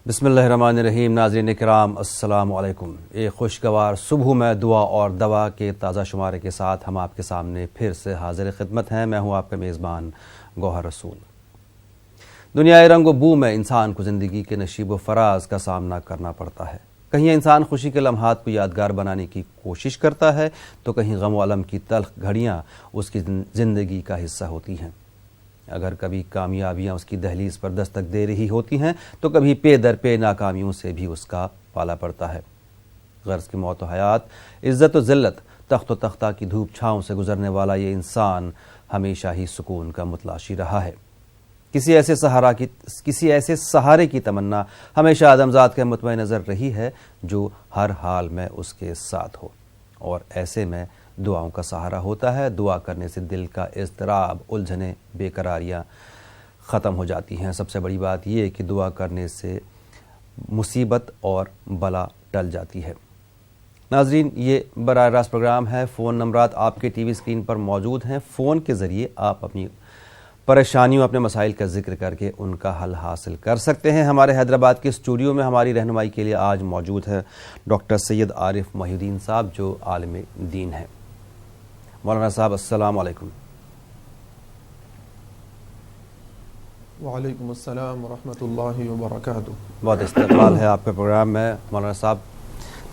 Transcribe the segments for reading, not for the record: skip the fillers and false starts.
بسم اللہ الرحمن الرحیم. ناظرین کرام السلام علیکم. ایک خوشگوار صبح میں دعا اور دوا کے تازہ شمارے کے ساتھ ہم آپ کے سامنے پھر سے حاضر خدمت ہیں. میں ہوں آپ کا میزبان گوہر رسول. دنیا رنگ و بو میں انسان کو زندگی کے نشیب و فراز کا سامنا کرنا پڑتا ہے. کہیں انسان خوشی کے لمحات کو یادگار بنانے کی کوشش کرتا ہے تو کہیں غم و الم کی تلخ گھڑیاں اس کی زندگی کا حصہ ہوتی ہیں. اگر کبھی کامیابیاں اس کی دہلیز پر دستک دے رہی ہوتی ہیں تو کبھی پے در پے ناکامیوں سے بھی اس کا پالا پڑتا ہے. غرض کی موت و حیات، عزت و ذلت، تخت و تختہ کی دھوپ چھاؤں سے گزرنے والا یہ انسان ہمیشہ ہی سکون کا متلاشی رہا ہے. کسی ایسے سہارے کی تمنا ہمیشہ آدمزاد کے مطمئن نظر رہی ہے جو ہر حال میں اس کے ساتھ ہو، اور ایسے میں دعاؤں کا سہارا ہوتا ہے. دعا کرنے سے دل کا اضطراب، الجھنیں، بے قراریاں ختم ہو جاتی ہیں. سب سے بڑی بات یہ کہ دعا کرنے سے مصیبت اور بلا ٹل جاتی ہے. ناظرین، یہ براہ راست پروگرام ہے. فون نمبرات آپ کے ٹی وی اسکرین پر موجود ہیں. فون کے ذریعے آپ اپنی پریشانیوں، اپنے مسائل کا ذکر کر کے ان کا حل حاصل کر سکتے ہیں. ہمارے حیدرآباد کے اسٹوڈیو میں ہماری رہنمائی کے لیے آج موجود ہے ڈاکٹر سید عارف محی الدین صاحب، جو عالم دین ہیں. مولانا صاحب السلام علیکم. وعلیکم السلام ورحمۃ اللہ وبرکاتہ. بہت استقبال ہے آپ کے پروگرام میں مولانا صاحب.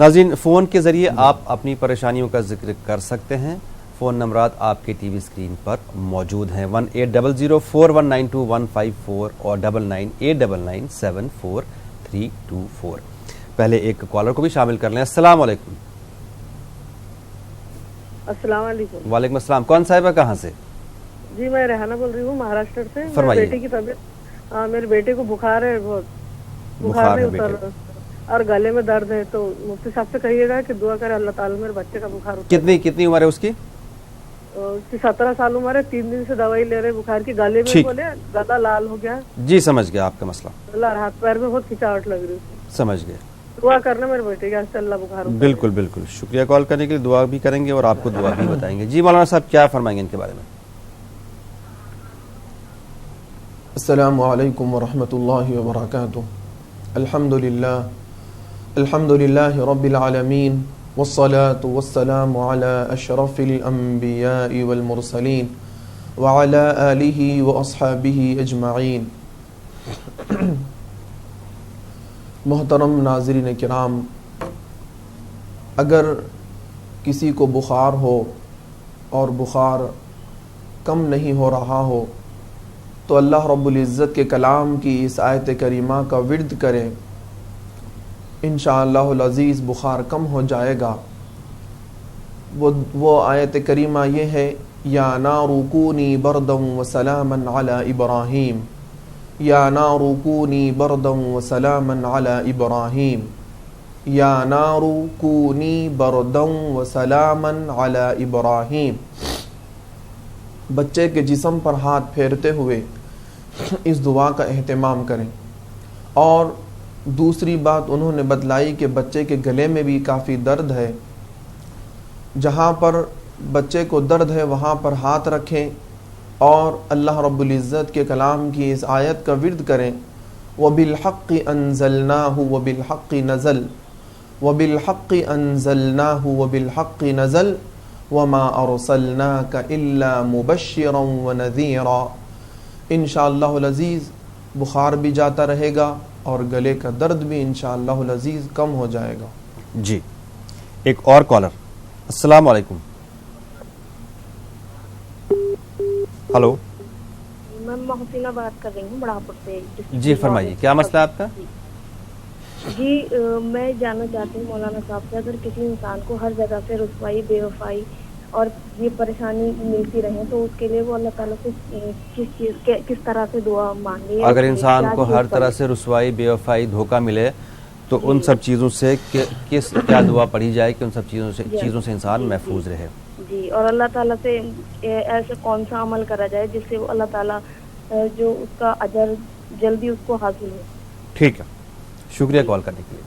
ناظرین، فون کے ذریعے آپ اپنی پریشانیوں کا ذکر کر سکتے ہیں. فون نمبرات آپ کے ٹی وی اسکرین پر موجود ہیں. 180041925154 اور 9989974324. پہلے ایک کالر کو بھی شامل کر لیں. السلام علیکم. السلام علیکم. وعلیکم السلام. کون صاحبہ کہاں سے؟ جی میں ریحانہ بول رہی ہوں مہاراشٹر سے. فرمائیے. بیٹے کی طبیعت، میرے بیٹے کو بخار ہے، بہت بخار نہیں اتر اور گلے میں درد ہے. تو مفتی صاحب سے کہیے گا کہ دعا کرے اللہ تعالیٰ میرے بچے کا بخار اتر. کتنی عمر ہے اس کی؟ اس کی 17 سال عمر ہے. 3 دن سے دوائی لے رہے بخار کی. گلے میں بولے گلا لال ہو گیا. جی سمجھ گیا آپ کا مسئلہ. اللہ، ہاتھ پیر میں بہت کھچاوٹ لگ رہی ہے. سمجھ گئے. دعا کرنا میرے بیٹے کا اللہ بخار. بالکل بالکل، شکریہ کال کرنے کے لیے. دعا بھی کریں گے اور آپ کو دعا بھی بتائیں گے. جی مولانا صاحب کیا فرمائیں گے ان کے بارے میں؟ السلام علیکم ورحمۃ اللہ وبرکاتہ. الحمد للہ رب العالمین والصلاة والسلام على اشرف الانبیاء والمرسلین وعلى آلہ واصحابہ اجمعین. محترم ناظرین کرام، اگر کسی کو بخار ہو اور بخار کم نہیں ہو رہا ہو تو اللہ رب العزت کے کلام کی اس آیت کریمہ کا ورد کریں، انشاءاللہ العزیز بخار کم ہو جائے گا. وہ آیت کریمہ یہ ہے: یا نار کونی بردا وسلاما علی ابراہیم، یا نار کونی بردا وسلاما علی ابراہیم، یا نار کونی بردا وسلاما علی ابراہیم. بچے کے جسم پر ہاتھ پھیرتے ہوئے اس دعا کا اہتمام کریں. اور دوسری بات انہوں نے بتلائی کہ بچے کے گلے میں بھی کافی درد ہے. جہاں پر بچے کو درد ہے وہاں پر ہاتھ رکھیں اور اللہ رب العزت کے کلام کی اس آیت کا ورد کریں: وَبِالْحَقِّ أَنزَلْنَاهُ وَبِالْحَقِّ نَزَلَ وَبِالْحَقِّ أَنزَلْنَاهُ وَبِالْحَقِّ نَزَلَ وَمَا أَرْسَلْنَاكَ إِلَّا مُبَشِّرًا وَنَذِيرًا. انشاءاللہ العزیز بخار بھی جاتا رہے گا اور گلے کا درد بھی انشاءاللہ العزیز کم ہو جائے گا. جی ایک اور کالر. السلام علیکم. ہلو. میں محسنہ بات کر رہی ہوں بڑھاپور سے. جی فرمائیے، کیا مسئلہ ہے آپ کا؟ جی میں جاننا چاہتی ہوں مولانا صاحب سے، اگر کسی انسان کو ہر جگہ سے رسوائی، بے وفائی اور یہ پریشانی ملتی رہے تو اس کے لیے وہ اللہ تعالیٰ سے کس طرح سے دعا مانگے؟ اگر انسان کو ہر طرح سے رسوائی، بے وفائی، دھوکہ ملے تو ان سب چیزوں سے کیا دعا پڑھی جائے کہ ان سب چیزوں سے انسان محفوظ رہے؟ جی، اور اللہ تعالیٰ سے ایسا کون سا عمل کرا جائے جس سے وہ اللہ تعالیٰ جو اس کا اجر جلدی اس کو حاصل ہو؟ ٹھیک ہے، شکریہ کال کرنے کے لیے.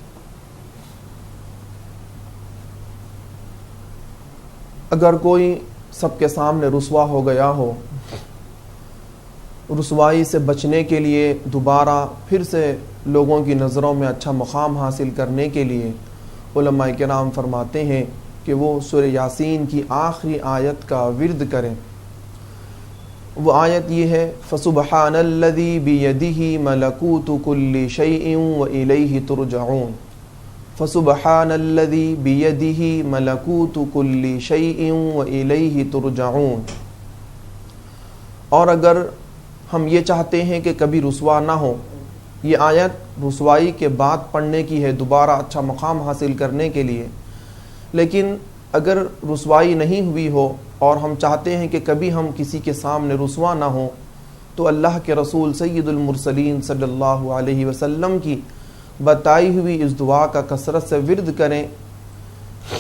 اگر کوئی سب کے سامنے رسوا ہو گیا ہو رسوائی سے بچنے کے لیے، دوبارہ پھر سے لوگوں کی نظروں میں اچھا مقام حاصل کرنے کے لیے علماء کرام فرماتے ہیں کہ وہ سورہ یاسین کی آخری آیت کا ورد کریں۔ وہ آیت یہ ہے فَسُبْحَانَ الَّذِي بِيَدِهِ مَلَكُوتُ كُلِّ شَيْءٍ وَإِلَيْهِ تُرْجَعُونَ فَسُبْحَانَ الَّذِي بِيَدِهِ مَلَكُوتُ كُلِّ شَيْءٍ وَإِلَيْهِ تُرْجَعُونَ۔ اور اگر ہم یہ چاہتے ہیں کہ کبھی رسوا نہ ہو، یہ آیت رسوائی کے بعد پڑھنے کی ہے، دوبارہ اچھا مقام حاصل کرنے کے لیے، لیکن اگر رسوائی نہیں ہوئی ہو اور ہم چاہتے ہیں کہ کبھی ہم کسی کے سامنے رسوا نہ ہوں، تو اللہ کے رسول سید المرسلین صلی اللہ علیہ وسلم کی بتائی ہوئی اس دعا کا کثرت سے ورد کریں۔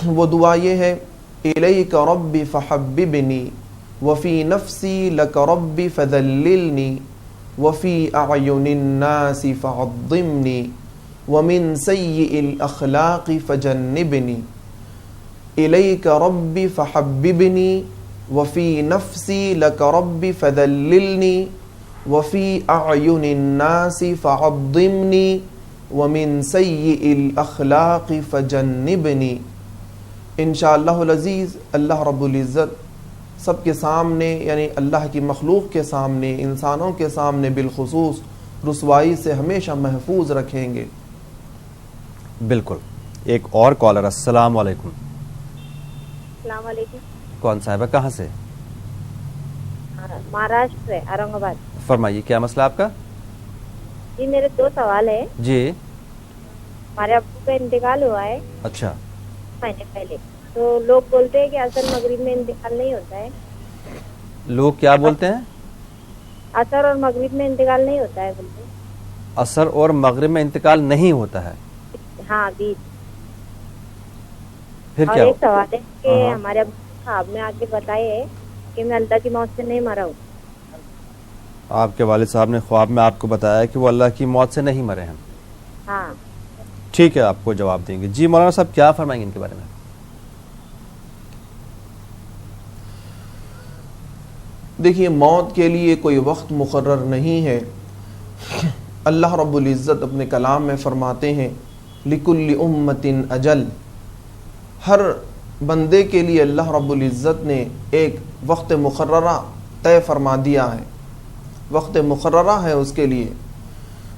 وہ دعا یہ ہے الیک ربی فحببنی وفی نفسی لک ربی فذللنی وفی اعین الناس فعظمنی ومن سیئ الاخلاق فجنبنی۔ الیک ربی فحببنی وفی نفسی لک ربی فذللنی وفی اعین الناس فعظمنی ومن سیئ الاخلاق فجنبنی۔ انشاءاللہ العزیز اللہ رب العزت سب کے سامنے، یعنی اللہ کی مخلوق کے سامنے، انسانوں کے سامنے بالخصوص رسوائی سے ہمیشہ محفوظ رکھیں گے۔ بالکل۔ ایک اور کالر، السلام علیکم۔ السلام علیکم۔ کون صاحبہ، کہاں سے؟ مہاراشٹر سے، اورنگ آباد۔ فرمائیے کیا مسئلہ آپ کا؟ جی میرے دو سوال ہے۔ جی۔ ہمارے ابو کا انتقال ہوا ہے اچھا۔ مہینے پہلے، تو لوگ بولتے ہیں کہ عصر مغرب میں انتقال نہیں ہوتا ہے۔ لوگ کیا بولتے ہیں؟ عصر اور مغرب میں انتقال نہیں ہوتا ہے بولتے۔ عصر اور مغرب میں انتقال نہیں ہوتا ہے؟ ہاں بیچ۔ پھر اور کیا؟ ایک سوال ہے کہ ہمارے ابو صاحب نے آ کے بتائے ہے کہ میں اللہ کی موت سے نہیں مرا ہوں۔ آپ کے والد صاحب نے خواب میں آپ کو بتایا کہ وہ اللہ کی موت سے نہیں مرے ہیں؟ ہاں ٹھیک ہے، آپ کو جواب دیں گے۔ جی مولانا صاحب کیا فرمائیں گے ان کے بارے میں؟ دیکھیے، موت کے لیے کوئی وقت مقرر نہیں ہے۔ اللہ رب العزت اپنے کلام میں فرماتے ہیں لِكُلِّ أُمَّةٍ أَجَلٌ۔ ہر بندے کے لیے اللہ رب العزت نے ایک وقت مقررہ طے فرما دیا ہے، وقت مقررہ ہے اس کے لیے۔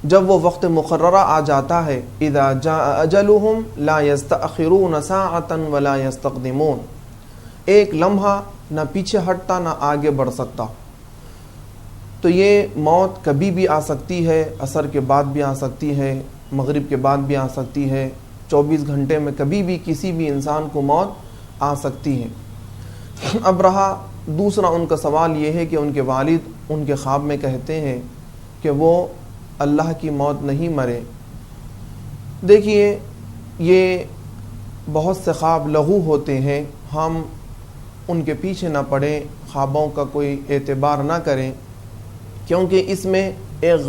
جب وہ وقت مقررہ آ جاتا ہے، اذا جاء اجلهم لا يستأخرون ساعة ولا يستقدمون، ایک لمحہ نہ پیچھے ہٹتا نہ آگے بڑھ سکتا۔ تو یہ موت کبھی بھی آ سکتی ہے، عصر کے بعد بھی آ سکتی ہے، مغرب کے بعد بھی آ سکتی ہے، 24 گھنٹے میں کبھی بھی کسی بھی انسان کو موت آ سکتی ہے۔ اب رہا دوسرا ان کا سوال یہ ہے کہ ان کے والد ان کے خواب میں کہتے ہیں کہ وہ اللہ کی موت نہیں مرے۔ دیکھیے، یہ بہت سے خواب لغو ہوتے ہیں، ہم ان کے پیچھے نہ پڑیں، خوابوں کا کوئی اعتبار نہ کریں، کیونکہ اس میں ایک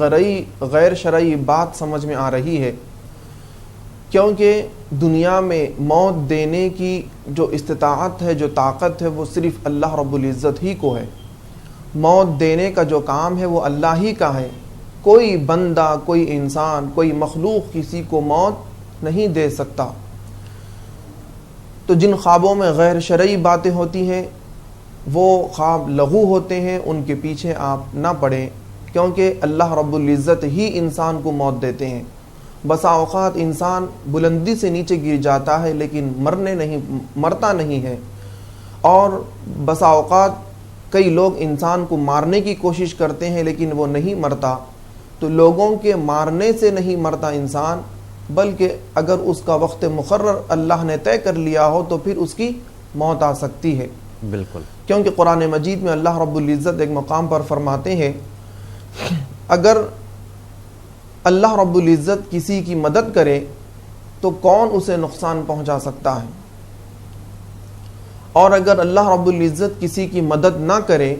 غیر شرعی بات سمجھ میں آ رہی ہے۔ کیونکہ دنیا میں موت دینے کی جو استطاعت ہے، جو طاقت ہے، وہ صرف اللہ رب العزت ہی کو ہے۔ موت دینے کا جو کام ہے وہ اللہ ہی کا ہے۔ کوئی بندہ، کوئی انسان، کوئی مخلوق کسی کو موت نہیں دے سکتا۔ تو جن خوابوں میں غیر شرعی باتیں ہوتی ہیں وہ خواب لغو ہوتے ہیں، ان کے پیچھے آپ نہ پڑیں، کیونکہ اللہ رب العزت ہی انسان کو موت دیتے ہیں۔ بسا اوقات انسان بلندی سے نیچے گر جاتا ہے لیکن مرتا نہیں ہے، اور بسا اوقات کئی لوگ انسان کو مارنے کی کوشش کرتے ہیں لیکن وہ نہیں مرتا۔ تو لوگوں کے مارنے سے نہیں مرتا انسان، بلکہ اگر اس کا وقت مقرر اللہ نے طے کر لیا ہو تو پھر اس کی موت آ سکتی ہے۔ بالکل، کیونکہ قرآن مجید میں اللہ رب العزت ایک مقام پر فرماتے ہیں اگر اللہ رب العزت کسی کی مدد کرے تو کون اسے نقصان پہنچا سکتا ہے، اور اگر اللہ رب العزت کسی کی مدد نہ کرے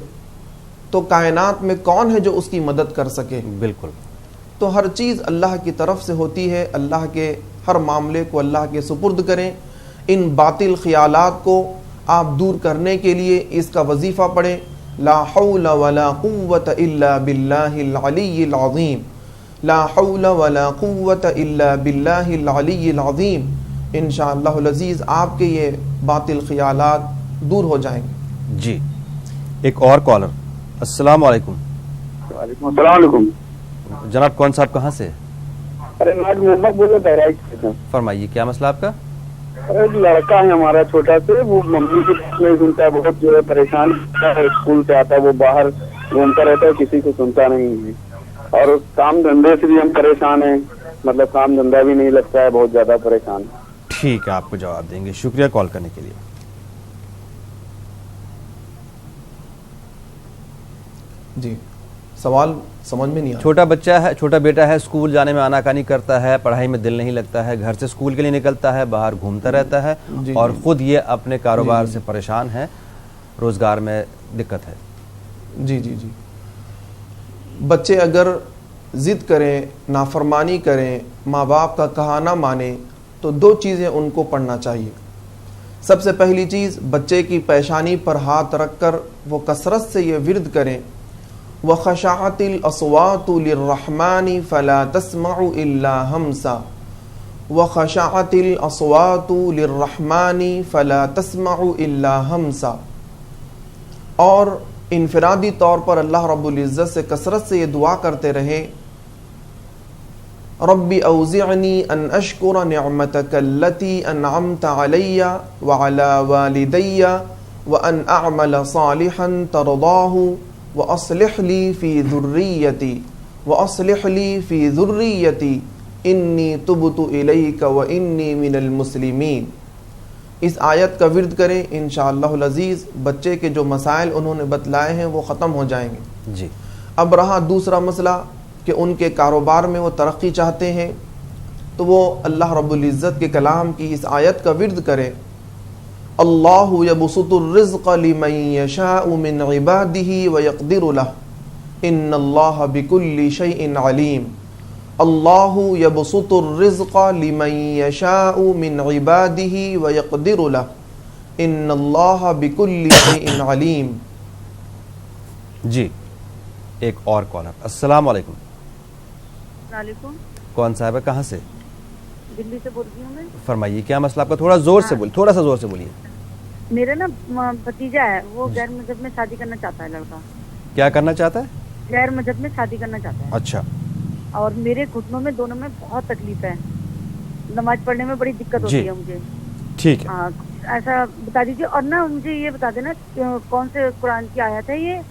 تو کائنات میں کون ہے جو اس کی مدد کر سکے۔ بالکل۔ تو ہر چیز اللہ کی طرف سے ہوتی ہے، اللہ کے ہر معاملے کو اللہ کے سپرد کریں۔ ان باطل خیالات کو آپ دور کرنے کے لیے اس کا وظیفہ پڑھیں لا حول ولا قوة الا باللہ العلی العظیم، لا حول ولا قوة الا باللہ العلی العظیم. انشاءاللہ العزیز آپ کے یہ باطل خیالات دور ہو جائیں گے. جی ایک اور کالر. السلام علیکم. وعلیکم السلام علیکم. جناب کون صاحب کہاں سے؟ ارے محمد بولے بہرائچ سے. فرمائیے کیا مسئلہ آپ کا؟ ارے لڑکا ہے ہمارا چھوٹا سے، وہ ممی کی بات نہیں سنتا ہے، بہت جو ہے پریشان ہے. اسکول سے آتا ہے وہ باہر گھومتا رہتا ہے، کسی کو سنتا نہیں ہے. اور کام دھندے سے بھی ہم پریشان ہیں، مطلب کام دھندا بھی نہیں لگتا ہے، بہت زیادہ پریشان ہے. ٹھیک ہے آپ کو جواب دیں گے. شکریہ کال کرنے کے لیے. جی سوال سمجھ میں نہیں آیا. چھوٹا بچہ ہے، چھوٹا بیٹا ہے، اسکول جانے میں آناکانی کرتا ہے، پڑھائی میں دل نہیں لگتا ہے، گھر سے اسکول کے لیے نکلتا ہے، باہر گھومتا رہتا ہے اور خود یہ اپنے کاروبار سے پریشان ہے، روزگار میں دقت ہے. جی جی جی بچے اگر ضد کریں، نافرمانی کریں، ماں باپ کا کہا نہ مانیں تو دو چیزیں ان کو پڑھنا چاہیے. سب سے پہلی چیز، بچے کی پیشانی پر ہاتھ رکھ کر وہ کثرت سے یہ ورد کریں، وَخَشَعَتِ الْأَصْوَاتُ لِلرَّحْمَنِ فَلَا تَسْمَعُ إِلَّا هَمْسًا، وَخَشَعَتِ الْأَصْوَاتُ لِلرَّحْمَنِ فَلَا تَسْمَعُ إِلَّا هَمْسًا. اور انفرادی طور پر اللہ رب العزت سے کثرت سے یہ دعا کرتے رہے، رب اوزعنی ان اشکر نعمتک التی انعمت علی وعلی والدی وان اعمل صالحا ترضاہ واصلح لی فی ذریتی واصلح لی فی ذریتی انی تبت الیک وانی من المسلمین. اس آیت کا ورد کریں، انشاءاللہ العزیز بچے کے جو مسائل انہوں نے بتلائے ہیں وہ ختم ہو جائیں گے. جی اب رہا دوسرا مسئلہ کہ ان کے کاروبار میں وہ ترقی چاہتے ہیں، تو وہ اللہ رب العزت کے کلام کی اس آیت کا ورد کریں، اللہ یبسط الرزق لمن یشاء من عباده ویقدر له ان اللہ بکل شیء علیم. اللہ یبسط الرزق لمن یشاء من عباده ویقدر له ان اللہ بکل شیء علیم. جی ایک اور کالر. السلام علیکم. وعلیکم. کون صاحب ہے کہاں سے؟ دلی سے بول رہی ہوں میں. فرمائیے کیا مسئلہ آپ کا؟ تھوڑا زور سے بولیے، تھوڑا سا زور سے بولیے. میرا نا بھتیجا ہے، وہ غیر مذہب میں شادی کرنا چاہتا ہے. لڑکا کیا کرنا چاہتا ہے؟ غیر مذہب میں شادی کرنا چاہتا ہے. اچھا. اور میرے گھٹنوں میں دونوں میں بہت تکلیف ہے، نماز پڑھنے میں بڑی دقت ہوتی ہے مجھے. ٹھیک ہے. ہاں ایسا بتا دیجیے. اور نا مجھے یہ بتا دینا کون سے قرآن کی آیت ہے یہ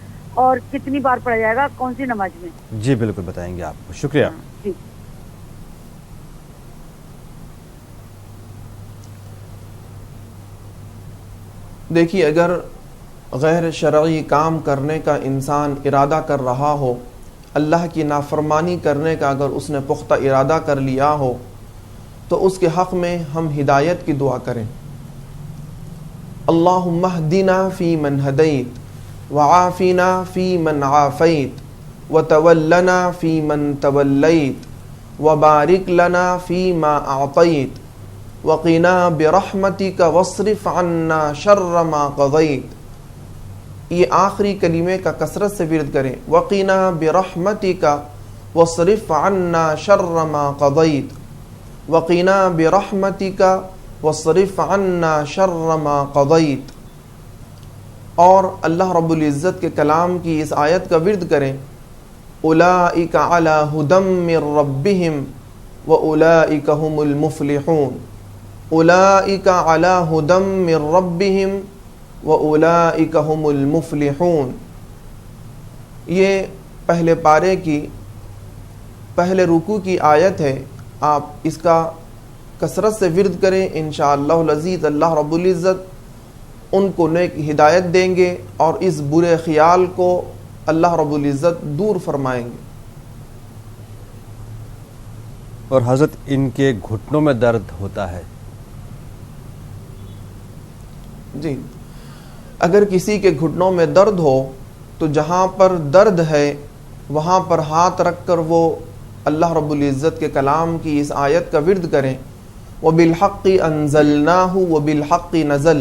اور کتنی بار پڑھا جائے گا کون سی نماز میں؟ جی بالکل بتائیں گے آپ کو. شکریہ. جی. دیکھیے اگر غیر شرعی کام کرنے کا انسان ارادہ کر رہا ہو، اللہ کی نافرمانی کرنے کا اگر اس نے پختہ ارادہ کر لیا ہو، تو اس کے حق میں ہم ہدایت کی دعا کریں. اللہم اہدنا فی من ہدیت وعافنا فی من عافیت وتولنا فی من تولیت وبارک لنا فی ما اعطیت وقنا برحمتک واصرف عنا شر ما قضیت. یہ آخری کلمے کا کثرت سے ورد کریں، وقنا برحمتک واصرف عنا شر ما قضیت وقنا برحمتک واصرف عنا شر ما قضیت. اور اللہ رب العزت کے کلام کی اس آیت کا ورد کریں، اولئک علی ھدی من ربہم واولئک ھم المفلحون. اولئک علی ھدی من ربہم واولئک ھم المفلحون. یہ پہلے پارے کی پہلے رکوع کی آیت ہے. آپ اس کا کثرت سے ورد کریں، انشاءاللہ العزیز اللہ رب العزت ان کو نیک ہدایت دیں گے اور اس برے خیال کو اللہ رب العزت دور فرمائیں گے. اور حضرت ان کے گھٹنوں میں درد ہوتا ہے. جی اگر کسی کے گھٹنوں میں درد ہو تو جہاں پر درد ہے وہاں پر ہاتھ رکھ کر وہ اللہ رب العزت کے کلام کی اس آیت کا ورد کریں، وَبِالْحَقِّ أَنزَلْنَاهُ وَبِالْحَقِّ نَزَلَ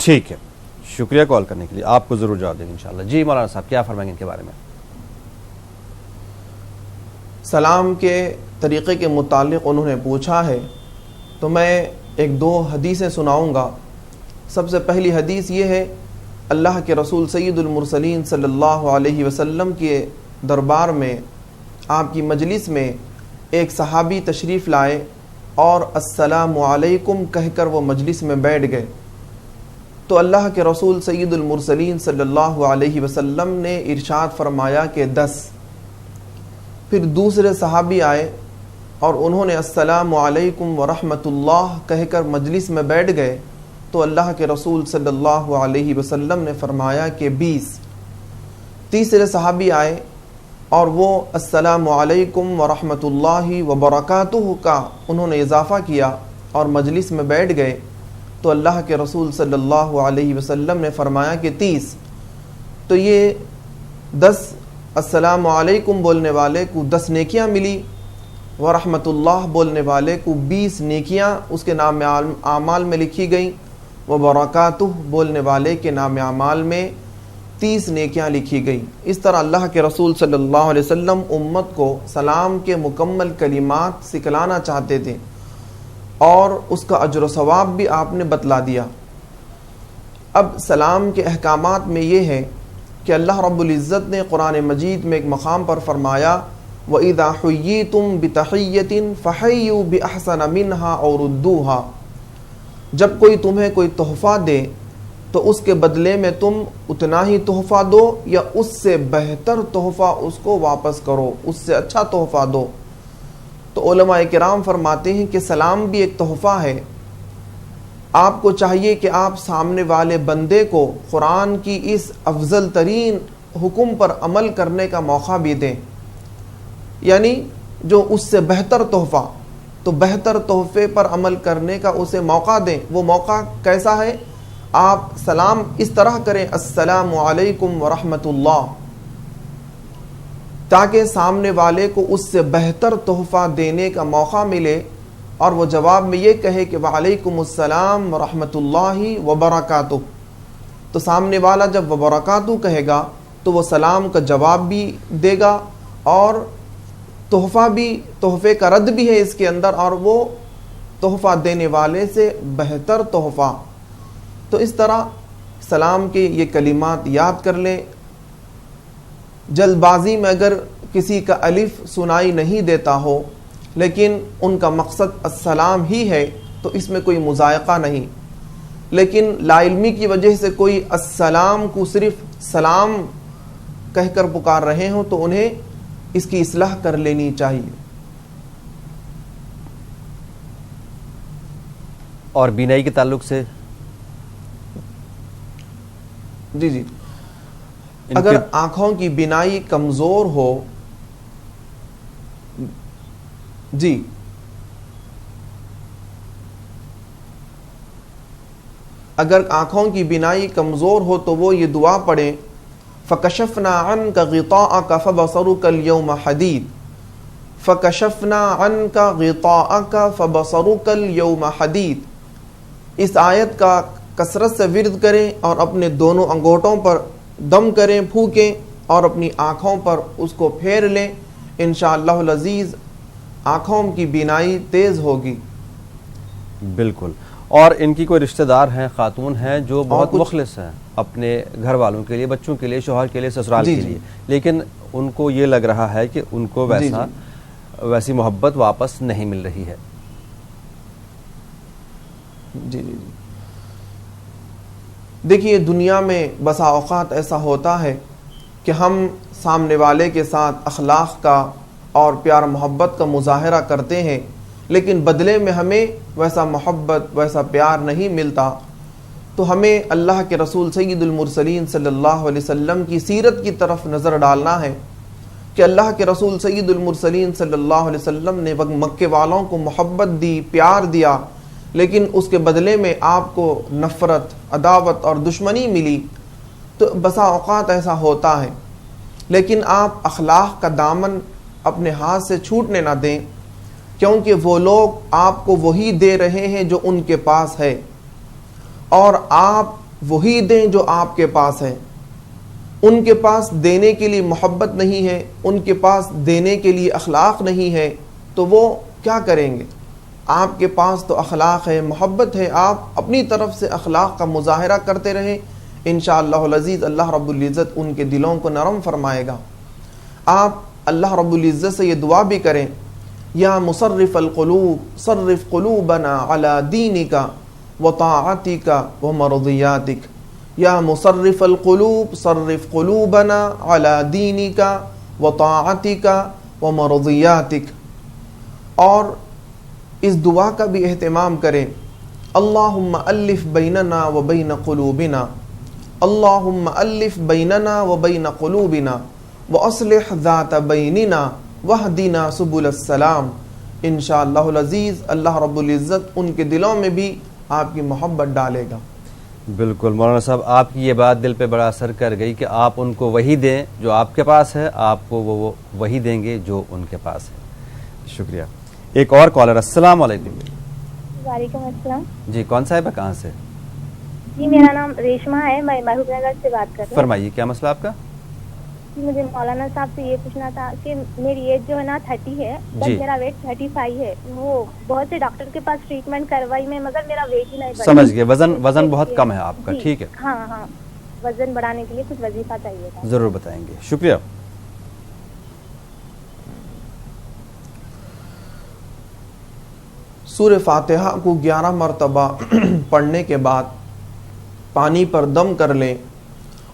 ٹھیک ہے، شکریہ کال کرنے کے لیے، آپ کو ضرور جواب دیں گے انشاءاللہ. جی مولانا صاحب کیا فرمائیں گے ان کے بارے میں؟ سلام کے طریقے کے متعلق انہوں نے پوچھا ہے، تو میں ایک دو حدیثیں سناؤں گا. سب سے پہلی حدیث یہ ہے، اللہ کے رسول سید المرسلین صلی اللہ علیہ وسلم کے دربار میں، آپ کی مجلس میں ایک صحابی تشریف لائے اور السلام علیکم کہہ کر وہ مجلس میں بیٹھ گئے. تو اللہ کے رسول سید المرسلین صلی اللہ علیہ وسلم نے ارشاد فرمایا کہ 10. پھر دوسرے صحابی آئے اور انہوں نے السلام علیکم ورحمۃ اللہ کہہ کر مجلس میں بیٹھ گئے. تو اللہ کے رسول صلی اللہ علیہ وسلم نے فرمایا کہ 20. تیسرے صحابی آئے اور وہ السلام علیکم ورحمۃ اللہ وبرکاتہ کا انہوں نے اضافہ کیا اور مجلس میں بیٹھ گئے. تو اللہ کے رسول صلی اللہ علیہ وسلم نے فرمایا کہ 30. تو یہ 10 السلام علیکم بولنے والے کو 10 نیکیاں ملی، ورحمۃ اللہ بولنے والے کو 20 نیکیاں اس کے نام اعمال میں لکھی گئیں، وبرکاتہ بولنے والے کے نام اعمال میں 30 نیکیاں لکھی گئیں. اس طرح اللہ کے رسول صلی اللہ علیہ وسلم امت کو سلام کے مکمل کلمات سکھلانا چاہتے تھے اور اس کا اجر و ثواب بھی آپ نے بتلا دیا. اب سلام کے احکامات میں یہ ہے کہ اللہ رب العزت نے قرآن مجید میں ایک مقام پر فرمایا وَإِذَا حُيِّيتُم بِتَحِيَّةٍ فَحَيُّوا بِأَحْسَنَ مِنْهَا أَوْ رُدُّوهَا. جب کوئی تمہیں کوئی تحفہ دے تو اس کے بدلے میں تم اتنا ہی تحفہ دو یا اس سے بہتر تحفہ اس کو واپس کرو، اس سے اچھا تحفہ دو. تو علماء کرام فرماتے ہیں کہ سلام بھی ایک تحفہ ہے. آپ کو چاہیے کہ آپ سامنے والے بندے کو قرآن کی اس افضل ترین حکم پر عمل کرنے کا موقع بھی دیں، یعنی جو اس سے بہتر تحفہ، تو بہتر تحفے پر عمل کرنے کا اسے موقع دیں. وہ موقع کیسا ہے؟ آپ سلام اس طرح کریں السلام علیکم ورحمۃ اللہ، تاکہ سامنے والے کو اس سے بہتر تحفہ دینے کا موقع ملے اور وہ جواب میں یہ کہے کہ وعلیکم السلام ورحمۃ اللہ وبرکاتہ. تو سامنے والا جب وبرکاتہ کہے گا تو وہ سلام کا جواب بھی دے گا اور تحفہ بھی، تحفے کا رد بھی ہے اس کے اندر، اور وہ تحفہ دینے والے سے بہتر تحفہ. تو اس طرح سلام کے یہ کلمات یاد کر لیں. جلد بازی میں اگر کسی کا الف سنائی نہیں دیتا ہو لیکن ان کا مقصد السلام ہی ہے تو اس میں کوئی مذائقہ نہیں، لیکن لا علمی کی وجہ سے کوئی السلام کو صرف سلام کہہ کر پکار رہے ہوں تو انہیں اس کی اصلاح کر لینی چاہیے. اور بینائی کے تعلق سے جی اگر آنکھوں کی بینائی کمزور ہو، جی اگر آنکھوں کی بینائی کمزور ہو تو وہ یہ دعا پڑھیں فَكَشَفْنَا عَنْكَ غِطَاءَكَ فَبَصَرُكَ الْيَوْمَ حَدِيدٌ. فَكَشَفْنَا عَنْكَ غِطَاءَكَ فَبَصَرُكَ الْيَوْمَ حَدِيدٌ. اس آیت کا کثرت سے ورد کریں اور اپنے دونوں انگوٹھوں پر دم کریں، پھونکیں اور اپنی آنکھوں پر اس کو پھیر لیں. انشاءاللہ العزیز آنکھوں کی بینائی تیز ہوگی. بالکل. اور ان کی کوئی رشتہ دار ہیں، خاتون ہیں جو بہت مخلص ہیں اپنے گھر والوں کے لیے، بچوں کے لیے، شوہر کے لیے، سسرال کے لیے، لیکن ان کو یہ لگ رہا ہے کہ ان کو ویسی محبت واپس نہیں مل رہی ہے. جی دیکھیے دنیا میں بسا اوقات ایسا ہوتا ہے کہ ہم سامنے والے کے ساتھ اخلاق کا اور پیار محبت کا مظاہرہ کرتے ہیں لیکن بدلے میں ہمیں ویسا محبت، ویسا پیار نہیں ملتا. تو ہمیں اللہ کے رسول سید المرسلین صلی اللہ علیہ وسلم کی سیرت کی طرف نظر ڈالنا ہے کہ اللہ کے رسول سید المرسلین صلی اللہ علیہ وسلم نے مکے والوں کو محبت دی، پیار دیا، لیکن اس کے بدلے میں آپ کو نفرت، عداوت اور دشمنی ملی. تو بسا اوقات ایسا ہوتا ہے، لیکن آپ اخلاق کا دامن اپنے ہاتھ سے چھوٹنے نہ دیں، کیونکہ وہ لوگ آپ کو وہی دے رہے ہیں جو ان کے پاس ہے، اور آپ وہی دیں جو آپ کے پاس ہے. ان کے پاس دینے کے لیے محبت نہیں ہے, ان کے پاس دینے کے لیے اخلاق نہیں ہے, تو وہ کیا کریں گے؟ آپ کے پاس تو اخلاق ہے, محبت ہے, آپ اپنی طرف سے اخلاق کا مظاہرہ کرتے رہیں. انشاءاللہ العزیز اللہ رب العزت ان کے دلوں کو نرم فرمائے گا. آپ اللہ رب العزت سے یہ دعا بھی کریں, یا مصرف القلوب صرف قلوبنا علی دینک وطاعتک ومرضیاتک. یا مصرف القلوب صرف قلوبنا علی دینک وطاعتک ومرضیاتک. اور اس دعا کا بھی اہتمام کریں, اللہم الف بیننا وبین قلوبنا, اللہم الف بیننا وبین قلوبنا واصلح ذات بیننا واہدنا سبل السلام. انشاءاللہ العزیز اللہ رب العزت ان کے دلوں میں بھی آپ کی محبت ڈالے گا. بالکل مولانا صاحب, آپ کی یہ بات دل پہ بڑا اثر کر گئی کہ آپ ان کو وہی دیں جو آپ کے پاس ہے, آپ کو وہ وہی دیں گے جو ان کے پاس ہے. شکریہ. ایک اور کالر. السلام علیکم. وعلیکم السلام. جی کون صاحب ہے, کہاں سے؟ جی میرا نام ریشما ہے, میں محبوب نگر سے بات کر رہی ہوں. فرمائیے کیا مسئلہ آپ کا؟ جی مجھے مولانا صاحب سے یہ پوچھنا تھا کہ میری ایج جو ہے نا 30 ہے, بس میرا ویٹ 35 ہے. وہ بہت سے ڈاکٹر کے پاس ٹریٹمنٹ کروائی میں, مگر میرا ویٹ ہی نہیں بڑھا. سمجھ گئے, وزن بہت کم ہے آپ کا. ٹھیک ہے, ہاں وزن بڑھانے کے لیے کچھ وظیفہ چاہیے تھا. ضرور بتائیں گے. شکریہ. سورہ فاتحہ کو 11 مرتبہ پڑھنے کے بعد پانی پر دم کر لیں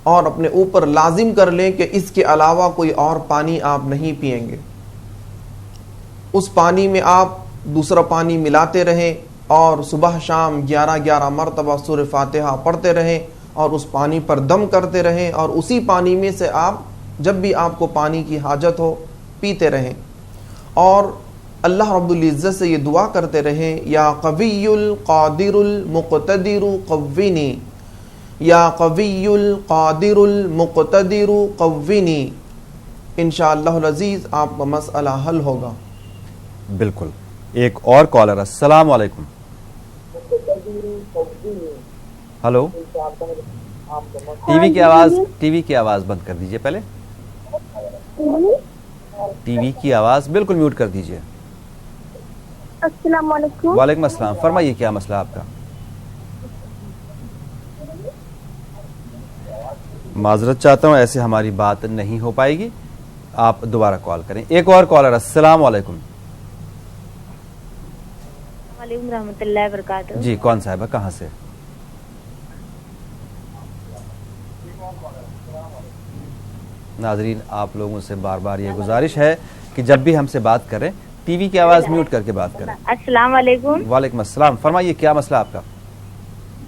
اور اپنے اوپر لازم کر لیں کہ اس کے علاوہ کوئی اور پانی آپ نہیں پئیں گے. اس پانی میں آپ دوسرا پانی ملاتے رہیں اور صبح شام 11 مرتبہ سورہ فاتحہ پڑھتے رہیں اور اس پانی پر دم کرتے رہیں, اور اسی پانی میں سے آپ جب بھی آپ کو پانی کی حاجت ہو پیتے رہیں. اور اللہ رب العزت سے یہ دعا کرتے رہیں, یا قوی القادر المقتدر قوینی, یا قوی القادر المقتدر قوینی. انشاءاللہ العزیز آپ کا مسئلہ حل ہوگا. بالکل. ایک اور کالر. السلام علیکم. ہلو, ٹی وی کی آواز بند کر دیجئے پہلے. ٹی وی کی آواز بالکل میوٹ کر دیجئے. السلام علیکم. وعلیکم السلام. فرمائیے کیا مسئلہ آپ کا؟ معذرت چاہتا ہوں, ایسے ہماری بات نہیں ہو پائے گی, آپ دوبارہ کال کریں. ایک اور کالر. السلام علیکم. وعلیکم رحمۃ اللہ وبرکاتہ. جی کون صاحب ہے, کہاں سے؟ ناظرین آپ لوگوں سے بار بار یہ گزارش ہے کہ جب بھی ہم سے بات کریں ٹی وی کی آواز میوٹ کر کے بات کریں. السلام علیکم. وعلیکم السلام. فرمائیے کیا مسئلہ آپ کا؟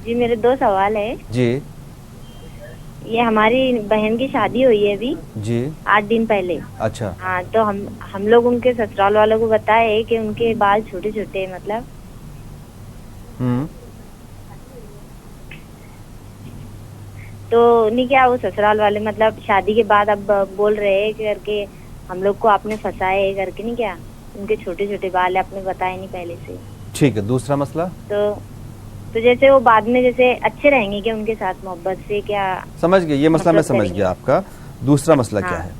جی میرے 2 سوال ہے. جی. یہ ہماری بہن کی شادی ہوئی ہے ابھی جی 8 دن پہلے. اچھا. ہاں تو ہم لوگ ان کے سسرال والوں کو بتائے کہ ان کے بال چھوٹے چھوٹے, مطلب تو نہیں کیا وہ سسرال والے مطلب شادی کے بعد اب بول رہے ہیں کر کے ہم لوگ کو آپ نے پھنسائے کر کے, نہیں کیا ان کے چھوٹے چھوٹے بال آپ نے بتائے نہیں پہلے سے. ٹھیک ہے. دوسرا مسئلہ؟ تو جیسے وہ بعد میں جیسے اچھے رہیں گے کہ ان کے ساتھ محبت سے, کیا سمجھ گئے یہ مسئلہ؟ میں سمجھ گیا آپ کا. دوسرا مسئلہ کیا ہے؟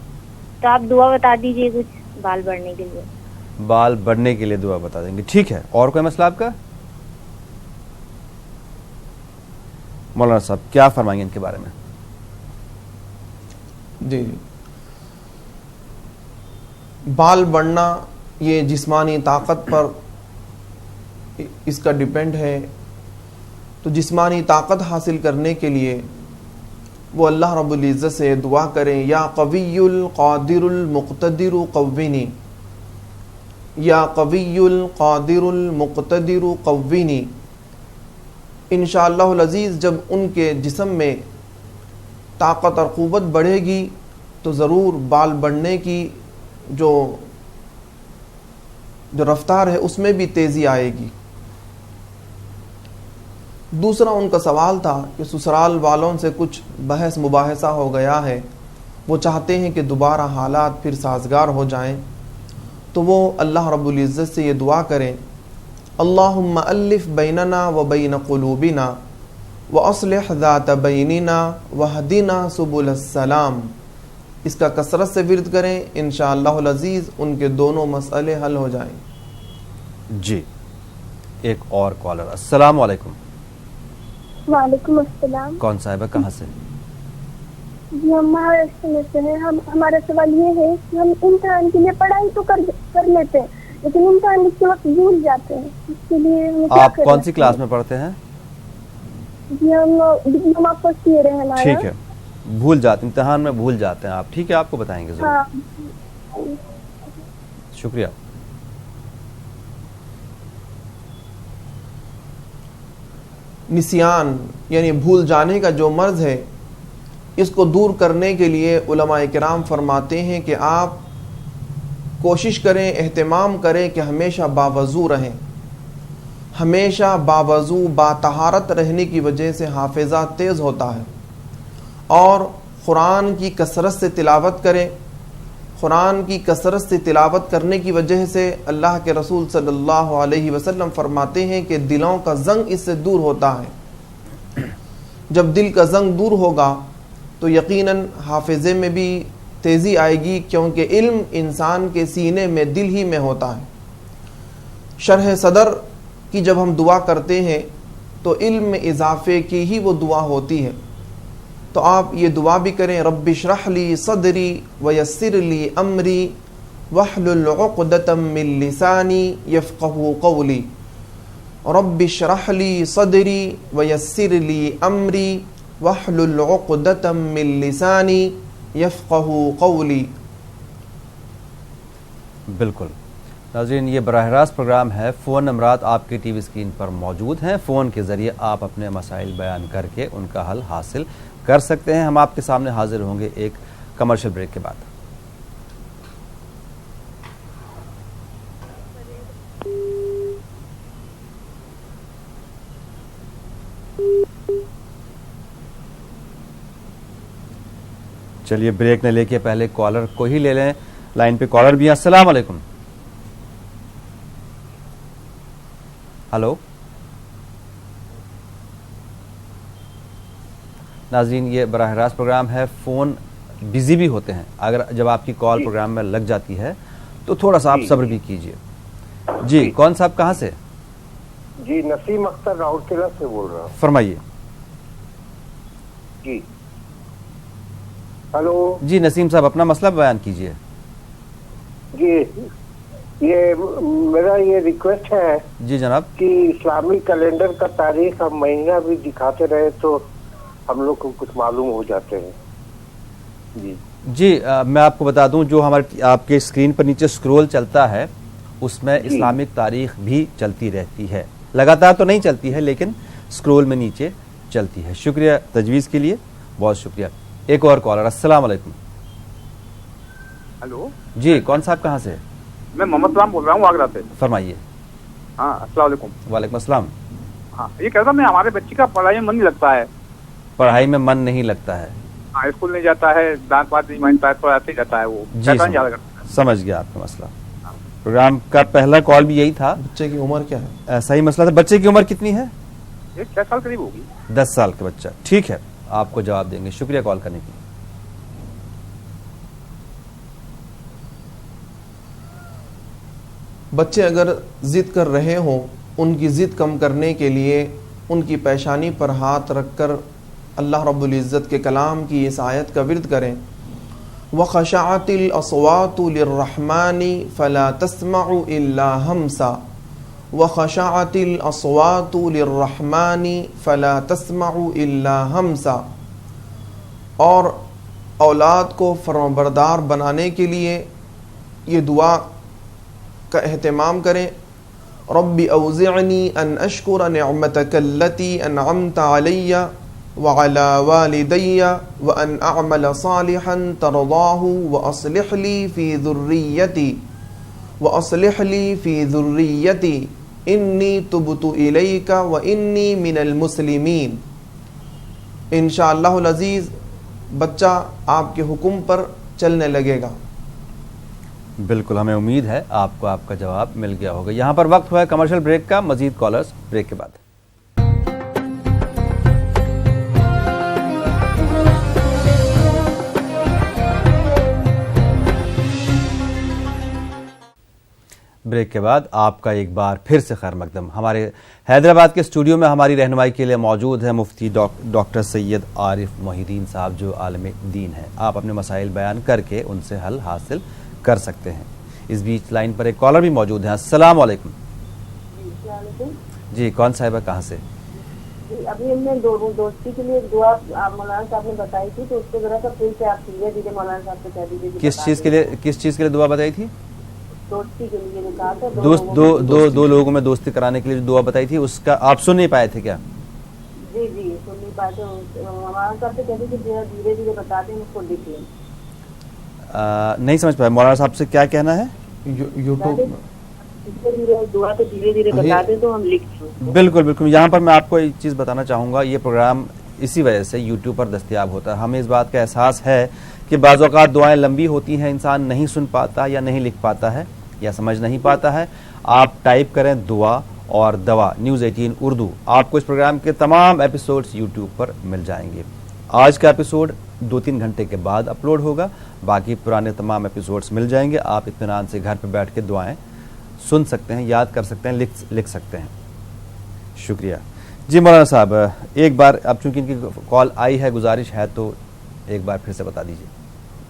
تو آپ دعا بتا دیجئے کچھ بال بڑھنے کے لیے. بال بڑھنے کے لیے دعا بتا دیں گے. ٹھیک ہے. اور کوئی مسئلہ آپ کا؟ مولانا صاحب کیا فرمائیں گے ان کے بارے میں؟ جی بال بڑھنا یہ جسمانی طاقت پر اس کا ڈیپینڈ ہے. تو جسمانی طاقت حاصل کرنے کے لیے وہ اللہ رب العزت سے دعا کریں, یا قوی القادر المقتدر قوینی, یا قوی القادر المقتدر قوینی. انشاءاللہ العزیز جب ان کے جسم میں طاقت اور قوت بڑھے گی تو ضرور بال بڑھنے کی جو رفتار ہے اس میں بھی تیزی آئے گی. دوسرا ان کا سوال تھا کہ سسرال والوں سے کچھ بحث مباحثہ ہو گیا ہے, وہ چاہتے ہیں کہ دوبارہ حالات پھر سازگار ہو جائیں. تو وہ اللہ رب العزت سے یہ دعا کریں, اللہم الف بیننا و بین قلوبنا وَأَصْلِحْ ذَاتَ بَيْنِنَا وَهْدِنَا سُبُلَ السَّلَامِ. اس کا کثرت سے ورد کریں، انشاءاللہ العزیز ان کے دونوں مسئلے حل ہو جائیں. جی ایک اور کالر. السلام علیکم. وعلیکم السلام. کون صاحبہ کہاں سے؟ جی ہم مہاراشٹر سے ہیں. ہمارا سوال یہ ہے کہ ہم امتحان کے لیے پڑھائی تو کر لیتے ہیں لیکن امتحان کے وقت بھول جاتے ہیں. اس کے لیے آپ کون سی کلاس میں پڑھتے ہیں؟ جی ہم ڈپلوما فرسٹ ایئر ہے ہمارا. ٹھیک ہے، بھول جاتے امتحان میں بھول جاتے ہیں آپ. ٹھیک ہے، آپ کو بتائیں گے ضرور. ہاں شکریہ. نسیان یعنی بھول جانے کا جو مرض ہے، اس کو دور کرنے کے لیے علماء کرام فرماتے ہیں کہ آپ کوشش کریں، اہتمام کریں کہ ہمیشہ باوضو رہیں. ہمیشہ باوضو باطہارت رہنے کی وجہ سے حافظہ تیز ہوتا ہے. اور قرآن کی کثرت سے تلاوت کریں. قرآن کی کثرت سے تلاوت کرنے کی وجہ سے اللہ کے رسول صلی اللہ علیہ وسلم فرماتے ہیں کہ دلوں کا زنگ اس سے دور ہوتا ہے. جب دل کا زنگ دور ہوگا تو یقیناً حافظے میں بھی تیزی آئے گی، کیونکہ علم انسان کے سینے میں دل ہی میں ہوتا ہے. شرح صدر کی جب ہم دعا کرتے ہیں تو علم میں اضافے کی ہی وہ دعا ہوتی ہے. تو آپ یہ دعا بھی کریں، رب اشرح لی صدری ویسر لی امری واحلل عقدۃ من لسانی یفقہوا قولی. رب اشرح لی صدری ویسر لی امری واحلل عقدۃ من لسانی یفقہوا قولی. بالکل ناظرین، یہ براہ راست پروگرام ہے. فون نمبرات آپ کی ٹی وی اسکرین پر موجود ہیں. فون کے ذریعے آپ اپنے مسائل بیان کر کے ان کا حل حاصل کر سکتے ہیں. ہم آپ کے سامنے حاضر ہوں گے ایک کمرشل بریک کے بعد. چلیے بریک نہ لے کے پہلے کالر کو ہی لے لیں. لائن پہ کالر بھی ہیں. السلام علیکم. ہلو ناظرین، یہ براہ راست پروگرام ہے. فون بزی بھی ہوتے ہیں. اگر جب آپ کی کال پروگرام میں لگ جاتی ہے تو تھوڑا سا آپ صبر بھی کیجئے. جی کون صاحب کہاں سے؟ جی نسیم اختر راؤل قلعہ سے بول رہا ہوں. فرمائیے. جی ہلو. جی نسیم صاحب اپنا مسئلہ بیان کیجئے. جی یہ میرا یہ ریکویسٹ ہے جی جناب کہ اسلامی کیلنڈر کا تاریخ ہم مہینہ بھی دکھاتے رہے تو ہم لوگ کو کچھ معلوم ہو جاتے ہیں. جی میں آپ کو بتا دوں، جو ہمارے آپ کے اسکرین پر نیچے سکرول چلتا ہے اس میں اسلامک تاریخ بھی چلتی رہتی ہے. لگاتار تو نہیں چلتی ہے لیکن سکرول میں نیچے چلتی ہے. شکریہ تجویز کے لیے، بہت شکریہ. ایک اور کالر. السلام علیکم. ہلو جی کون صاحب کہاں سے؟ میں محمد سلام بول رہا ہوں آگرہ سے. فرمائیے. ہاں السلام علیکم. وعلیکم السلام. ہاں یہ کہتا میں ہمارے بچے کا پڑھائی میں من نہیں لگتا ہے. پڑھائی میں من نہیں لگتا ہے؟ ہاں اسکول نہیں جاتا ہے، دانت بات نہیں مانتا ہے، تھوڑا ایسے ہی جاتا ہے وہ. جی سمجھ گیا آپ کا مسئلہ. پروگرام کا پہلا کال بھی یہی تھا. بچے کی عمر کیا ہے؟ صحیح مسئلہ تھا. بچے کی عمر کتنی ہے؟ 6 سال قریب ہوگی. 10 سال کا بچہ. ٹھیک ہے آپ کو جواب دیں گے. شکریہ کال کرنے کے لیے. بچے اگر ضد کر رہے ہوں، ان کی ضد کم کرنے کے لیے ان کی پیشانی پر ہاتھ رکھ کر اللہ رب العزت کے کلام کی اس آیت کا ورد کریں. وَخَشَعَتِ الْأَصْوَاتُ لِلرَّحْمَنِ فَلَا تَسْمَعُ إِلَّا هَمْسًا وَخَشَعَتِ الْأَصْوَاتُ لِلرَّحْمَنِ فَلَا تَسْمَعُ إِلَّا هَمْسًا. اور اولاد کو فرمانبردار بنانے کے لیے یہ دعا کا اہتمام کریں. رب اوزعنی ان اشکر نعمتک التی انعمت علی وعلی والدی وان اعمل صالحا ترضاہ واصلح لی فی ذریتی انی تبت الیک وانی من المسلمین. انشاءاللہ العزیز بچہ آپ کے حکم پر چلنے لگے گا. بالکل ہمیں امید ہے آپ کو آپ کا جواب مل گیا ہوگا. یہاں پر وقت ہوا ہے کمرشل بریک کا. مزید کالرز بریک کے بعد. بریک کے بعد آپ کا ایک بار پھر سے خیر مقدم. ہمارے حیدرآباد کے اسٹوڈیو میں ہماری رہنمائی کے لیے موجود ہے مفتی ڈاکٹر سید عارف محی الدین صاحب, جو عالم دین ہیں. آپ اپنے مسائل بیان کر کے ان سے حل حاصل کر سکتے ہیں. اس بیچ لائن پر ایک کالر بھی موجود ہیں. السلام علیکم. جی, کون صاحبہ, کہاں سے؟ ابھی ہم نے دوستی کے لیے دعا مولانا صاحب نے بتائی تھی, تو اس کو ذرا سا پھر سے آپ کلیئر دیجیے, مولانا صاحب سے کہہ دیجیے. کس چیز کے لیے دعا بتائی تھی؟ دوستی کے لیے کہا تھا. دو لوگوں میں دوستی کرانے کے لیے دعا بتائی تھی, اس کا آپ سن نہیں پائے تھے کیا؟ جی سن نہیں پائے تھے. مولانا صاحب سے کہہ دیجیے دھیرے دھیرے بتا دیں, اس کو لکھ لیں. نہیں سمجھ پایا, مولانا صاحب سے کیا کہنا ہے؟ یوٹیوب دعا تو دھیرے دھیرے بتا دیں تو ہم لکھ لیں. بالکل. یہاں پر میں آپ کو ایک چیز بتانا چاہوں گا, یہ پروگرام اسی وجہ سے یوٹیوب پر دستیاب ہوتا ہے. ہمیں اس بات کا احساس ہے کہ بعض اوقات دعائیں لمبی ہوتی ہیں, انسان نہیں سن پاتا یا نہیں لکھ پاتا ہے یا سمجھ نہیں پاتا ہے. آپ ٹائپ کریں دعا اور دوا نیوز 18 اردو, آپ کو اس پروگرام کے تمام ایپیسوڈز یوٹیوب پر مل جائیں گے. آج کا ایپیسوڈ 2-3 گھنٹے کے بعد اپلوڈ ہوگا, باقی پرانے تمام ایپیسوڈز مل جائیں گے. آپ اطمینان سے گھر پہ بیٹھ کے دعائیں سن سکتے ہیں, یاد کر سکتے ہیں, لکھ سکتے ہیں. شکریہ. جی مولانا صاحب, ایک بار اب چونکہ ان کی کال آئی ہے, گزارش ہے تو ایک بار پھر سے بتا دیجیے.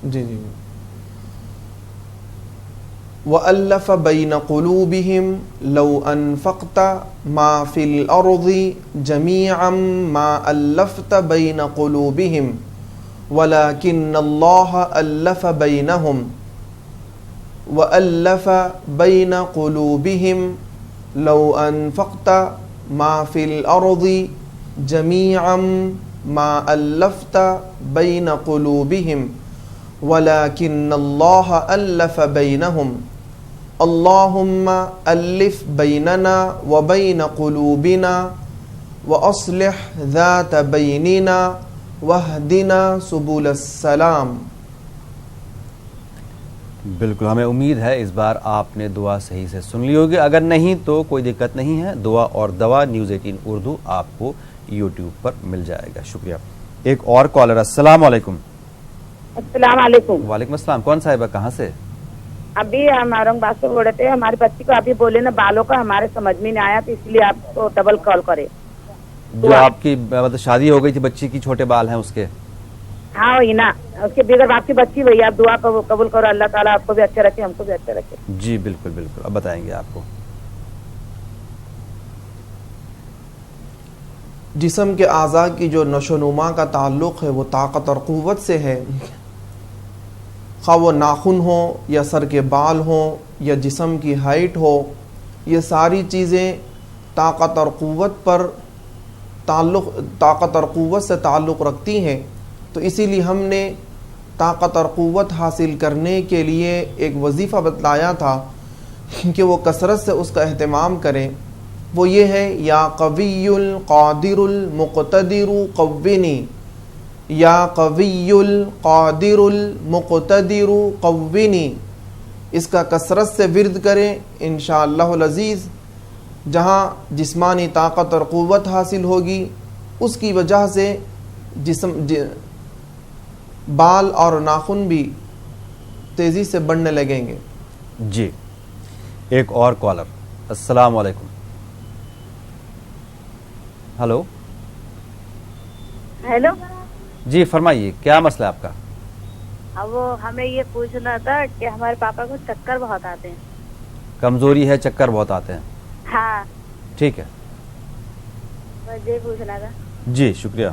جی. وَأَلَّفَ بَيْنَ قُلُوبِهِمْ لَوْ أَنفَقْتَ مَا فِي الْأَرْضِ جَمِيعًا مَا أَلَّفْتَ بَيْنَ قُلُوبِهِمْ وَلَكِنَّ اللَّهَ أَلَّفَ بَيْنَهُمْ وَأَلَّفَ بَيْنَ قُلُوبِهِمْ لَوْ أَنفَقْتَ مَا فِي الْأَرْضِ جَمِيعًا مَا أَلَّفْتَ بَيْنَ قُلُوبِهِمْ وَلَكِنَّ اللَّهَ أَلَّفَ بَيْنَهُمْ. اللهم ألف بيننا وبين قلوبنا وأصلح ذات بيننا واهدنا سبل السلام. بالکل, ہمیں امید ہے اس بار آپ نے دعا صحیح سے سن لی ہوگی. اگر نہیں تو کوئی دقت نہیں ہے, دعا اور دوا نیوز 18 اردو آپ کو یوٹیوب پر مل جائے گا. شکریہ. ایک اور کالر. السلام علیکم. السلام علیکم. وعلیکم السلام. کون صاحبہ, کہاں سے؟ ابھی ہم اورنگ آباد سے بول رہے تھے. ہماری بچی کو ابھی بولے نا بالوں کا ہمارے سمجھ میں نہیں آیا, تو اس لیے آپ کو ڈبل کال کرے. جو آپ کی مطلب شادی ہو گئی تھی, بچی کی چھوٹے بال ہیں اس کے؟ ہاں وہی نا, اس کے بغیر آپ کی بچی وہی, آپ دعا قبول کرو, اللہ تعالیٰ آپ کو بھی اچھا رکھے, ہم کو بھی اچھا رکھے. جی بالکل. اب بتائیں گے آپ کو. جسم کے اعضاء کی جو نشو و نما کا تعلق ہے وہ طاقت اور قوت سے ہے. خواہ وہ ناخن ہو یا سر کے بال ہوں یا جسم کی ہائٹ ہو, یہ ساری چیزیں طاقت اور قوت سے تعلق رکھتی ہیں. تو اسی لیے ہم نے طاقت اور قوت حاصل کرنے کے لیے ایک وظیفہ بتلایا تھا کہ وہ کثرت سے اس کا اہتمام کریں. وہ یہ ہے, یا قوی القادر المقتدر قوینی, یا قوی القادر المقتدر قوینی. اس کا کثرت سے ورد کریں انشاءاللہ العزیز. جہاں جسمانی طاقت اور قوت حاصل ہوگی, اس کی وجہ سے بال اور ناخن بھی تیزی سے بڑھنے لگیں گے. جی, ایک اور کالر. السلام علیکم. ہلو. ہیلو. جی فرمائیے, کیا مسئلہ ہے آپ کا؟ اب وہ ہمیں یہ پوچھنا تھا کہ ہمارے پاپا کو چکر بہت آتے ہیں. کمزوری ہے, چکر بہت آتے ہیں؟ ہاں. ٹھیک ہے, بس یہ پوچھنا تھا. جی شکریہ.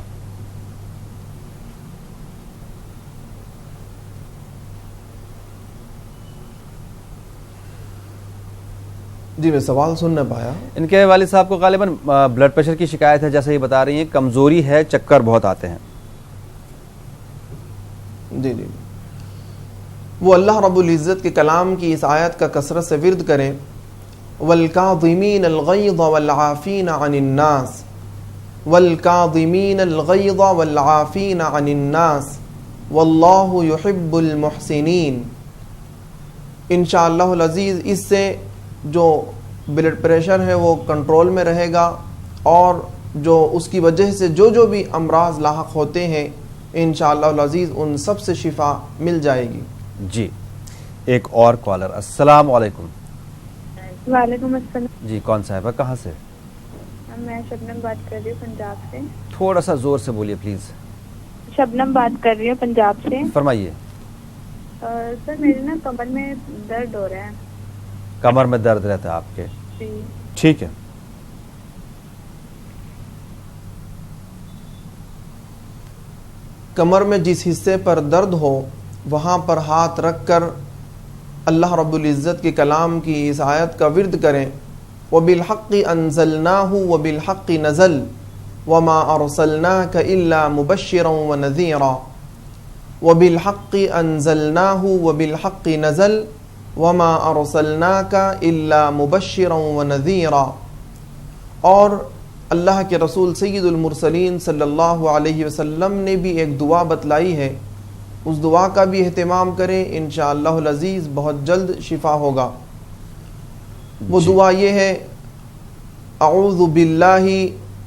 جی میں سوال سن نہ پایا. ان کے والد صاحب کو غالباً بلڈ پریشر کی شکایت ہے, جیسے یہ بتا رہی ہیں, کمزوری ہے, چکر بہت آتے ہیں. جی. وہ اللہ رب العزت کے کلام کی اس آیت کا کثرت سے ورد کریں. والکاظمین الغیظ والعافین عن الناس, والکاظمین الغیظ والعافین عن الناس واللہ یحب المحسنین. انشاءاللہ العزیز اس سے جو بلڈ پریشر ہے وہ کنٹرول میں رہے گا, اور جو اس کی وجہ سے جو بھی امراض لاحق ہوتے ہیں انشاءاللہ العزیز ان سب سے شفا مل جائے گی. جی, ایک اور کالر. السلام علیکم. وعلیکم السلام جی کون صاحبہ کہاں سے؟ میں شبنم بات کر رہی ہوں پنجاب سے. تھوڑا سا زور سے بولیے پلیز. شبنم بات کر رہی ہوں پنجاب سے. فرمائیے. سر میرے نا کمر میں درد ہو رہا ہے. کمر میں درد رہتا ہے آپ کے؟ جی. ٹھیک ہے. کمر میں جس حصے پر درد ہو وہاں پر ہاتھ رکھ کر اللہ رب العزت کے کلام کی اس آیت کا ورد کریں. وَبِالْحَقِّ أَنزَلْنَاهُ وَبِالْحَقِّ نَزَلَ وَمَا أَرْسَلْنَاكَ إِلَّا مُبَشِّرًا وَنَذِيرًا. وَبِالْحَقِّ أَنزَلْنَاهُ وَبِالْحَقِّ نَزَلَ وَمَا أَرْسَلْنَاكَ إِلَّا مُبَشِّرًا وَنَذِيرًا. اور اللہ کے رسول سید المرسلین صلی اللہ علیہ وسلم نے بھی ایک دعا بتلائی ہے، اس دعا کا بھی اہتمام کریں، انشاءاللہ العزیز بہت جلد شفا ہوگا. وہ دعا یہ ہے: اعوذ باللہ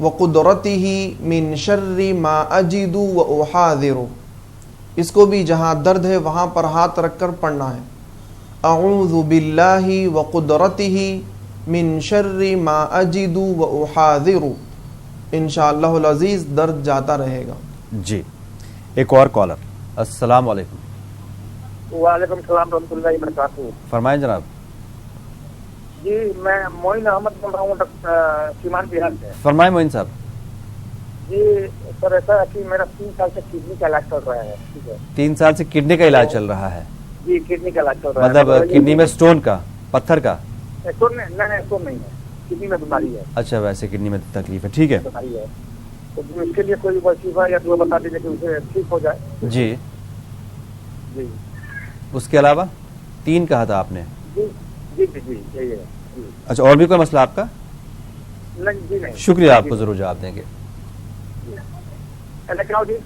وقدرتہ من شر ما اجد واحاذر. اس کو بھی جہاں درد ہے وہاں پر ہاتھ رکھ کر پڑھنا ہے. اعوذ باللہ وقدرتہ من شر ما اجد واحاذر. انشاءاللہ العزیز درد جاتا رہے گا. جی ایک اور کالر. السلام علیکم. وعلیکم السلام ورحمۃ اللہ وبرکاتہ. فرمائیں جناب. جی میں معین احمد بول رہا ہوں سیمان بہار سے. فرمائیں معین صاحب. جی سر ایسا ہے کہ میرا 3 سال سے کڈنی کا علاج چل رہا ہے. ٹھیک ہے 3 سال سے کڈنی کا علاج چل رہا ہے؟ جی کڈنی کا علاج چل رہا ہے. مطلب کڈنی میں سٹون کا، پتھر کا؟ سٹون نہیں ہے، کڈنی میں بیماری ہے. اچھا ویسے کڈنی میں تکلیف ہے. ٹھیک ہے. بیماری ہے تو اس کے لیے کوئی وظیفہ یا دعا بتا دیجیے کہ اسے ٹھیک ہو جائے. جی جی. اس کے علاوہ 3 کہا تھا آپ نے؟ جی جی جی جی یہی ہے. اچھا اور بھی کوئی مسئلہ آپ کا؟ نہیں جی نہیں. شکریہ، آپ کو ضرور جواب دیں گے. جی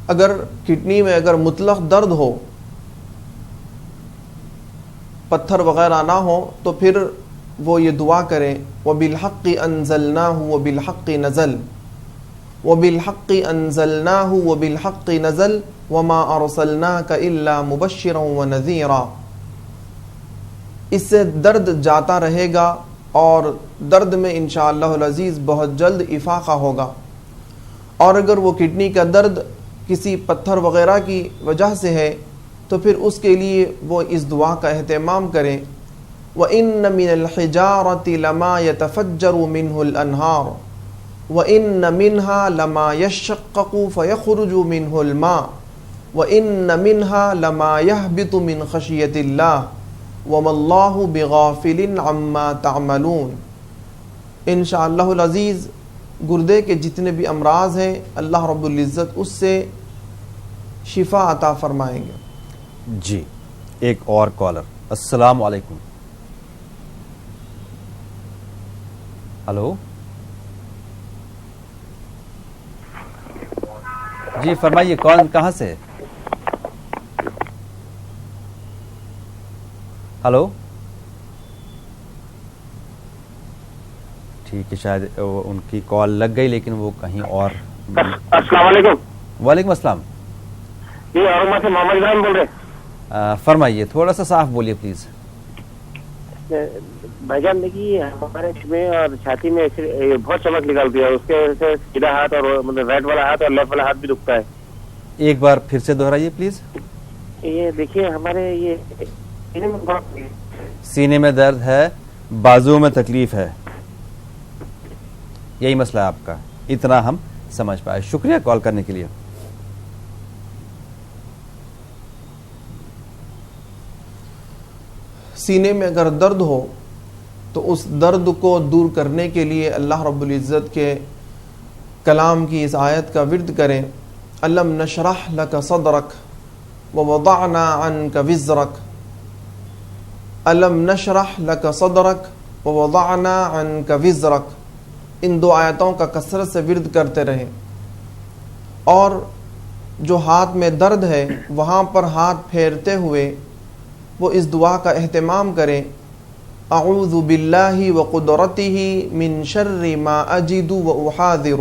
اگر کڈنی میں اگر مطلق درد ہو، پتھر وغیرہ نہ ہو، تو پھر وہ یہ دعا کریں: وَبِالْحَقِّ أَنزَلْنَاهُ وَبِالْحَقِّ نَزَلَ وَبِالْحَقِّ أَنزَلْنَاهُ وَبِالْحَقِّ نَزَلَ وَمَا أَرْسَلْنَاكَ إِلَّا مُبَشِّرًا وَنَذِيرًا. اس سے درد جاتا رہے گا اور درد میں انشاءاللہ العزیز بہت جلد افاقہ ہوگا. اور اگر وہ کڈنی کا درد کسی پتھر وغیرہ کی وجہ سے ہے تو پھر اس کے لیے وہ اس دعا کا اہتمام کریں: وَإِنَّ مِنَ الْحِجَارَةِ لَمَا يَتَفَجَّرُ مِنْهُ الْأَنْهَارُ وَإِنَّ مِنْهَا لَمَا يَشَّقَّقُ فَيَخْرُجُ مِنْهُ الْمَاءُ وَإِنَّ مِنْهَا لَمَا يَهْبِطُ مِنْ خَشْيَةِ اللَّهِ وَمَا اللَّهُ بِغَافِلٍ عَمَّا تَعْمَلُونَ. انشاءاللہ العزیز گردے کے جتنے بھی امراض ہیں اللہ رب العزت اس سے شفا عطا فرمائیں گے. جی ایک اور کالر. السلام علیکم. ہلو جی فرمائیے کون کہاں سے؟ ہلو ٹھیک ہے شاید ان کی کال لگ گئی لیکن وہ کہیں اور. السلام علیکم. وعلیکم السلام. جی اروما سے محمد ابراہیم بول رہے. فرمائیے تھوڑا سا صاف بولیے پلیز. بھائی جان دیکھیے ہمارے میں اور چھاتی میں بہت چمک نکلتی ہے، اس کے وجہ سے سیدھا ہاتھ اور مطلب رائٹ والا ہاتھ اور لیفٹ والا ہاتھ بھی دکھتا ہے. ایک بار پھر سے دہرائیے پلیز. یہ دیکھیے ہمارے یہ سینے میں درد ہے، بازو میں تکلیف ہے، یہی مسئلہ ہے آپ کا. اتنا ہم سمجھ پائے. شکریہ کال کرنے کے لیے. سینے میں اگر درد ہو تو اس درد کو دور کرنے کے لیے اللہ رب العزت کے کلام کی اس آیت کا ورد کریں: الم نشرح لک صدرک ووضعنا عنک وزرک. الم نشرح لک صدرک ووضعنا عنک وزرک. ان 2 آیتوں کا کثرت سے ورد کرتے رہیں. اور جو ہاتھ میں درد ہے وہاں پر ہاتھ پھیرتے ہوئے وہ اس دعا کا اہتمام کریں: اعوذ باللہ وقدرتہ من شر ما اجد واحاذر.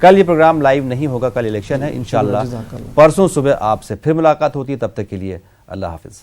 کل یہ پروگرام لائیو نہیں ہوگا، کل الیکشن ہے، انشاءاللہ پرسوں صبح آپ سے پھر ملاقات ہوتی ہے، تب تک کے لیے اللہ حافظ.